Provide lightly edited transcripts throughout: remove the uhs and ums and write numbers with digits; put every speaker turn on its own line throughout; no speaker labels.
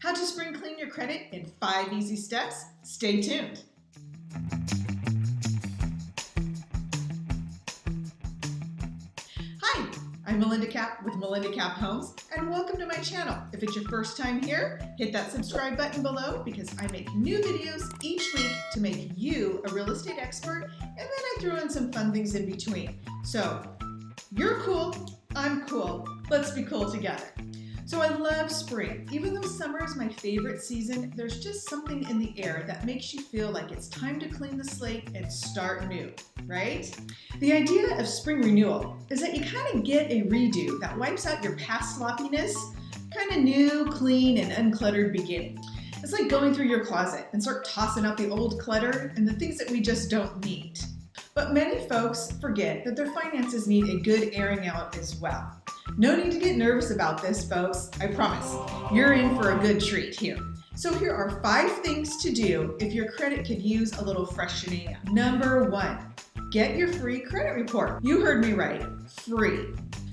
How to spring clean your credit in 5 easy steps? Stay tuned. Hi, I'm Melinda Capp with Melinda Capp Homes, and welcome to my channel. If it's your first time here, hit that subscribe button below because I make new videos each week to make you a real estate expert, and then I throw in some fun things in between. So, you're cool, I'm cool, let's be cool together. So I love spring. Even though summer is my favorite season, there's just something in the air that makes you feel like it's time to clean the slate and start new, right? The idea of spring renewal is that you kind of get a redo that wipes out your past sloppiness, kind of new, clean, and uncluttered beginning. It's like going through your closet and start tossing out the old clutter and the things that we just don't need. But many folks forget that their finances need a good airing out as well. No need to get nervous about this, folks. I promise, you're in for a good treat here. So here are 5 things to do if your credit could use a little freshening up. Number 1, get your free credit report. You heard me right, free.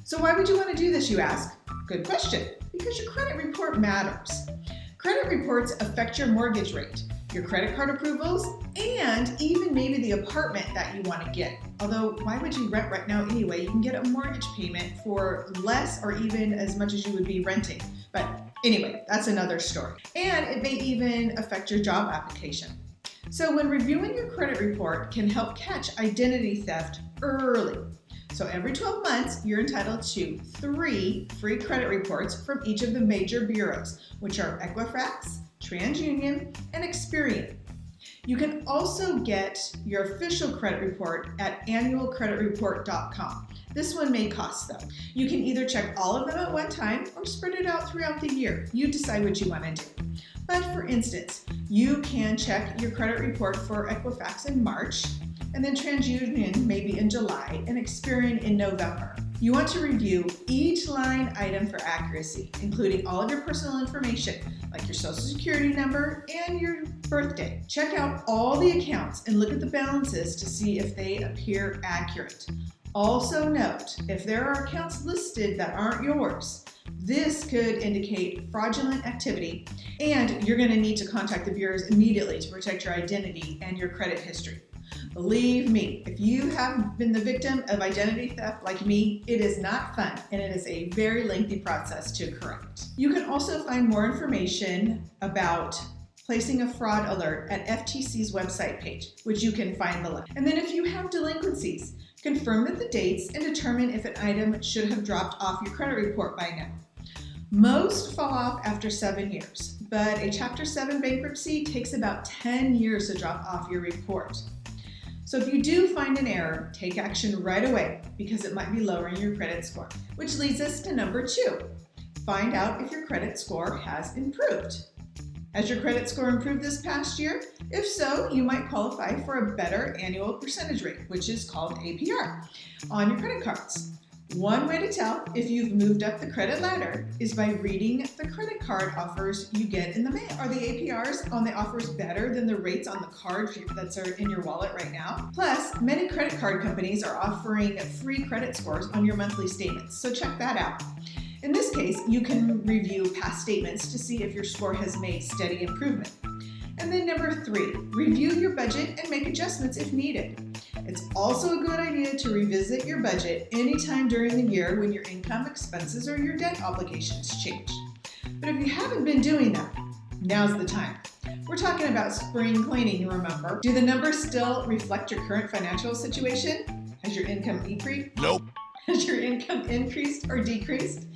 So why would you want to do this, you ask? Good question. Because your credit report matters. Credit reports affect your mortgage rate, your credit card approvals, and even maybe the apartment that you want to get. Although, why would you rent right now anyway? You can get a mortgage payment for less or even as much as you would be renting. But anyway, that's another story. And it may even affect your job application. So when reviewing your credit report can help catch identity theft early. So every 12 months, you're entitled to 3 free credit reports from each of the major bureaus, which are Equifax, TransUnion, and Experian. You can also get your official credit report at annualcreditreport.com. This one may cost though. You can either check all of them at one time or spread it out throughout the year. You decide what you want to do. But for instance, you can check your credit report for Equifax in March, and then TransUnion maybe in July, and Experian in November. You want to review each line item for accuracy, including all of your personal information, like your social security number and your birthday. Check out all the accounts and look at the balances to see if they appear accurate. Also note, if there are accounts listed that aren't yours, this could indicate fraudulent activity, and you're going to need to contact the bureaus immediately to protect your identity and your credit history. Believe me, if you have been the victim of identity theft like me, it is not fun and it is a very lengthy process to correct. You can also find more information about placing a fraud alert at FTC's website page, which you can find below. And then if you have delinquencies, confirm that the dates and determine if an item should have dropped off your credit report by now. Most fall off after 7 years, but a Chapter 7 bankruptcy takes about 10 years to drop off your report. So if you do find an error, take action right away because it might be lowering your credit score. Which leads us to number 2. Find out if your credit score has improved. Has your credit score improved this past year? If so, you might qualify for a better annual percentage rate, which is called APR, on your credit cards. One way to tell if you've moved up the credit ladder is by reading the credit card offers you get in the mail. Are the APRs on the offers better than the rates on the cards that are in your wallet right now? Plus, many credit card companies are offering free credit scores on your monthly statements, so check that out. In this case, you can review past statements to see if your score has made steady improvement. And then number 3, review your budget and make adjustments if needed. It's also a good idea to revisit your budget anytime during the year when your income, expenses, or your debt obligations change. But if you haven't been doing that, now's the time. We're talking about spring cleaning, you remember. Do the numbers still reflect your current financial situation? Has your income increased?
Nope.
Has your income increased or decreased?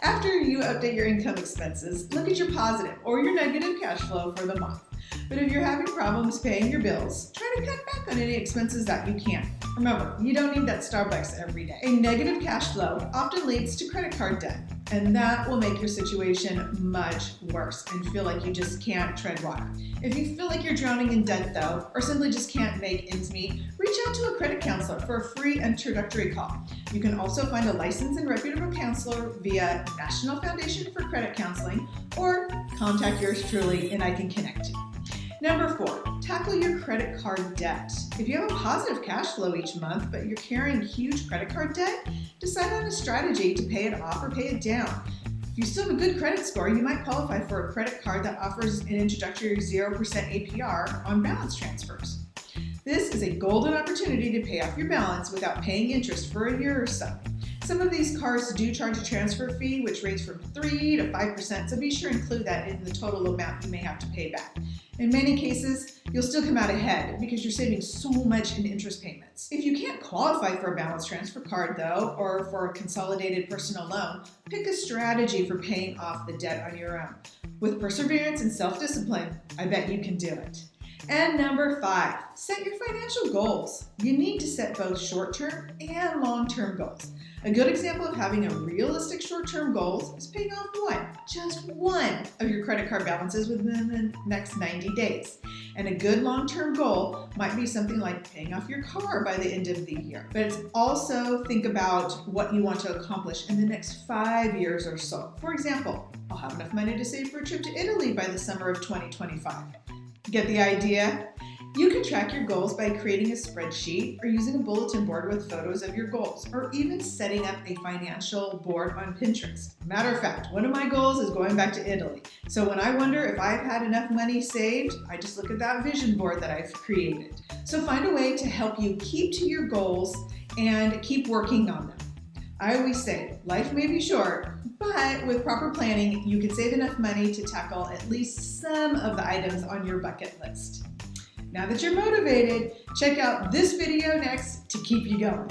After you update your income expenses, look at your positive or your negative cash flow for the month. But if you're having problems paying your bills, try to cut back on any expenses that you can. Remember, you don't need that Starbucks every day. A negative cash flow often leads to credit card debt, and that will make your situation much worse and feel like you just can't tread water. If you feel like you're drowning in debt though, or simply just can't make ends meet, reach out to a credit counselor for a free introductory call. You can also find a licensed and reputable counselor via National Foundation for Credit Counseling, or contact yours truly and I can connect you. Number 4, tackle your credit card debt. If you have a positive cash flow each month, but you're carrying huge credit card debt, decide on a strategy to pay it off or pay it down. If you still have a good credit score, you might qualify for a credit card that offers an introductory 0% APR on balance transfers. This is a golden opportunity to pay off your balance without paying interest for a year or so. Some of these cards do charge a transfer fee, which ranges from 3 to 5%, so be sure to include that in the total amount you may have to pay back. In many cases, you'll still come out ahead because you're saving so much in interest payments. If you can't qualify for a balance transfer card, though, or for a consolidated personal loan, pick a strategy for paying off the debt on your own. With perseverance and self-discipline, I bet you can do it. And number 5, set your financial goals. You need to set both short-term and long-term goals. A good example of having a realistic short-term goal is paying off just one of your credit card balances within the next 90 days. And a good long-term goal might be something like paying off your car by the end of the year. But it's also think about what you want to accomplish in the next 5 years or so. For example, I'll have enough money to save for a trip to Italy by the summer of 2025. Get the idea? You can track your goals by creating a spreadsheet or using a bulletin board with photos of your goals, or even setting up a financial board on Pinterest. Matter of fact, one of my goals is going back to Italy. So when I wonder if I've had enough money saved, I just look at that vision board that I've created. So find a way to help you keep to your goals and keep working on them. I always say, life may be short, but with proper planning, you can save enough money to tackle at least some of the items on your bucket list. Now that you're motivated, check out this video next to keep you going.